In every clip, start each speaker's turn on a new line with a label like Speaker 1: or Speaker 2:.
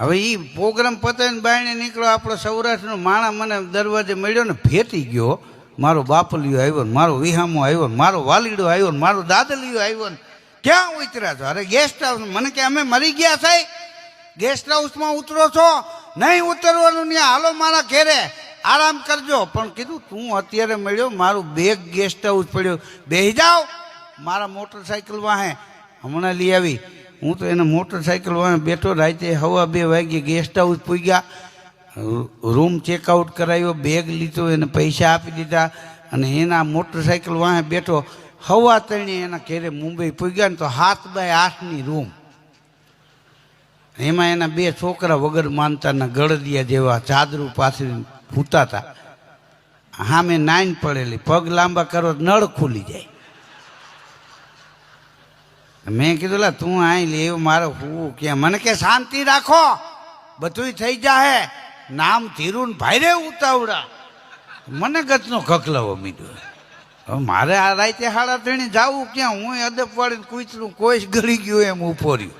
Speaker 1: હવે એ પ્રોગ્રામ પતાવીને બાયણે નીકળો, આપણો સૌરાષ્ટ્રનો માણા મને દરવાજે મળ્યો ને ભેટી ગયો. મારો બાપલિયો આવ્યો ને, મારો વિહામો આવ્યો ને, મારો વાલીડો આવ્યો ને, મારો દાદલિયો આવ્યો ને. ક્યાં ઉતર્યા છો? અરે ગેસ્ટ હાઉસ. મને કે અમે મરી ગયા સાહેબ, ગેસ્ટ હાઉસમાં ઉતરો છો? નહીં ઉતરવાનું, ત્યાં હાલો મારા ઘેરે આરામ કરજો. પણ કીધું તું અત્યારે મળ્યો, મારું બેગ ગેસ્ટ હાઉસ પડ્યો, બેસી જાઓ. મારા મોટરસાઇકલ વાહે હમણાં લઈ આવી. હું તો એને મોટરસાઇકલ વાહે બેઠો, રાતે 2:15 વાગે ગેસ્ટ હાઉસ પૂગ્યા, રૂમ ચેકઆઉટ કરાવ્યો, બેગ લીધો, એને પૈસા આપી દીધા અને એના મોટરસાઇકલ વાહે બેઠો. 3:15 એના ઘેરે મુંબઈ પૂગ્યા ને તો 7x8ની રૂમ. એમાં એના 2 છોકરા વગર માનતાના ગળદિયા જેવા ચાદરું પાથરીને ભૂતા હતા. હા, મેં નાઈન પડેલી, પગ લાંબા કરો નળ ખુલી જાય. મેં કીધું લા તું આઈ લે, મારે હું કે મને કે શાંતિ રાખો, બધું થઈ જાહે. નામ ધીરું ભાઈરે ઉતાવડા. મને ગતનો કકલાવો મીડ્યો. હવે મારે આ રાતે 3:30 જાવું ક્યાં? હું અદબ વાળીને કૂતરું કોઈ ગળી ગયું એમ ઉભો રહ્યું.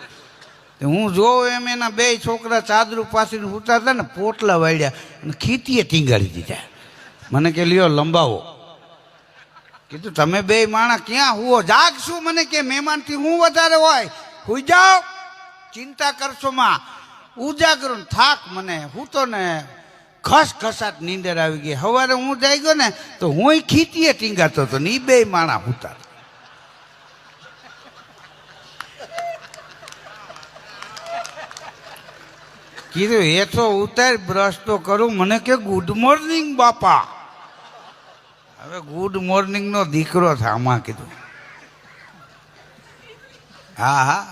Speaker 1: હું જોઉં એમ એના 2 છોકરા ચાદરું પાછીને ઉતા હતા ને, પોટલા વાળ્યા અને ખીતીએ ટીંગાડી દીધા. મને કે લ્યો લંબાવો. કીધું તમે 2 માણા ક્યાં હુઓ? જાગશું. મને કે મહેમાનથી હું વધારે હોય, હુઈ જાઓ, ચિંતા કરશો માં. ઉજાગરો થાક મને, હું તો ને ખસખસાટ નીંદર આવી ગઈ. સવારે હું જઈ ગયો ને તો હું ખીતીએ ટીંગાતો હતો ને, એ 2 માણા હુતા. કીધું હેઠો ઉતાર, બ્રશ તો કરું. મને કે ગુડ મોર્નિંગ બાપા. હવે ગુડ મોર્નિંગ નો દીકરો થાય આમાં. કીધું હા હા.